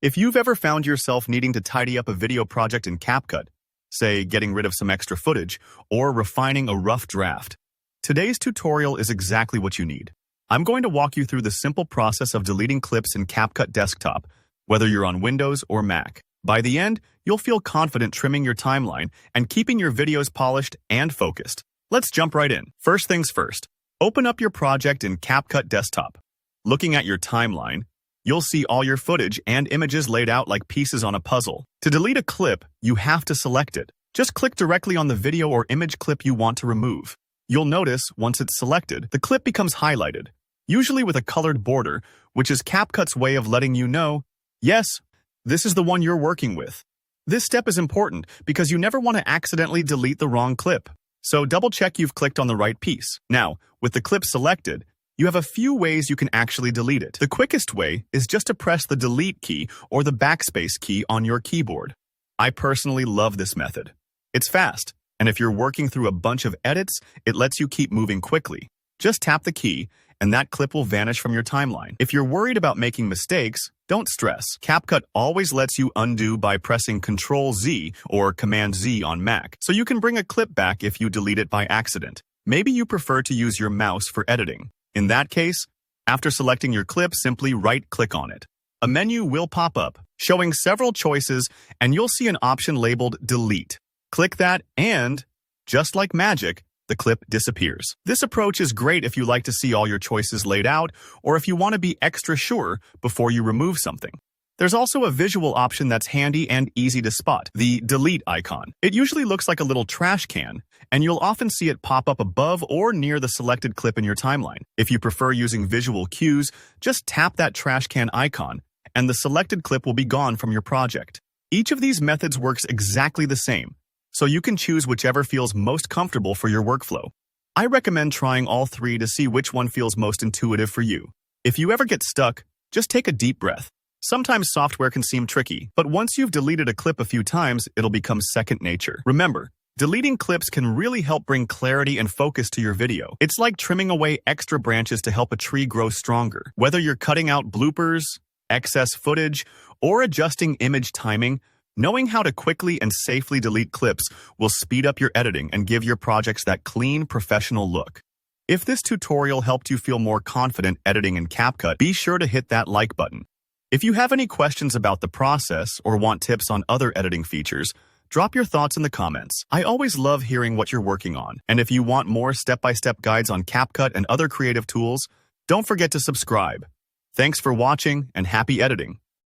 If you've ever found yourself needing to tidy up a video project in CapCut, say getting rid of some extra footage or refining a rough draft, today's tutorial is exactly what you need. I'm going to walk you through the simple process of deleting clips in CapCut Desktop, whether you're on Windows or Mac. By the end, you'll feel confident trimming your timeline and keeping your videos polished and focused. Let's jump right in. First things first, open up your project in CapCut Desktop. Looking at your timeline, you'll see all your footage and images laid out like pieces on a puzzle. To delete a clip, you have to select it. Just click directly on the video or image clip you want to remove. You'll notice, once it's selected, the clip becomes highlighted, usually with a colored border, which is CapCut's way of letting you know, yes, this is the one you're working with. This step is important because you never want to accidentally delete the wrong clip. So double-check you've clicked on the right piece. Now, with the clip selected, you have a few ways you can actually delete it. The quickest way is just to press the delete key or the backspace key on your keyboard. I personally love this method. It's fast, and if you're working through a bunch of edits, it lets you keep moving quickly. Just tap the key, and that clip will vanish from your timeline. If you're worried about making mistakes, don't stress. CapCut always lets you undo by pressing Ctrl-Z or Command-Z on Mac, so you can bring a clip back if you delete it by accident. Maybe you prefer to use your mouse for editing. In that case, after selecting your clip, simply right-click on it. A menu will pop up, showing several choices, and you'll see an option labeled Delete. Click that and, just like magic, the clip disappears. This approach is great if you like to see all your choices laid out or if you want to be extra sure before you remove something. There's also a visual option that's handy and easy to spot, the delete icon. It usually looks like a little trash can, and you'll often see it pop up above or near the selected clip in your timeline. If you prefer using visual cues, just tap that trash can icon, and the selected clip will be gone from your project. Each of these methods works exactly the same, so you can choose whichever feels most comfortable for your workflow. I recommend trying all three to see which one feels most intuitive for you. If you ever get stuck, just take a deep breath. Sometimes software can seem tricky, but once you've deleted a clip a few times, it'll become second nature. Remember, deleting clips can really help bring clarity and focus to your video. It's like trimming away extra branches to help a tree grow stronger. Whether you're cutting out bloopers, excess footage, or adjusting image timing, knowing how to quickly and safely delete clips will speed up your editing and give your projects that clean, professional look. If this tutorial helped you feel more confident editing in CapCut, be sure to hit that like button. If you have any questions about the process or want tips on other editing features, drop your thoughts in the comments. I always love hearing what you're working on. And if you want more step-by-step guides on CapCut and other creative tools, don't forget to subscribe. Thanks for watching and happy editing.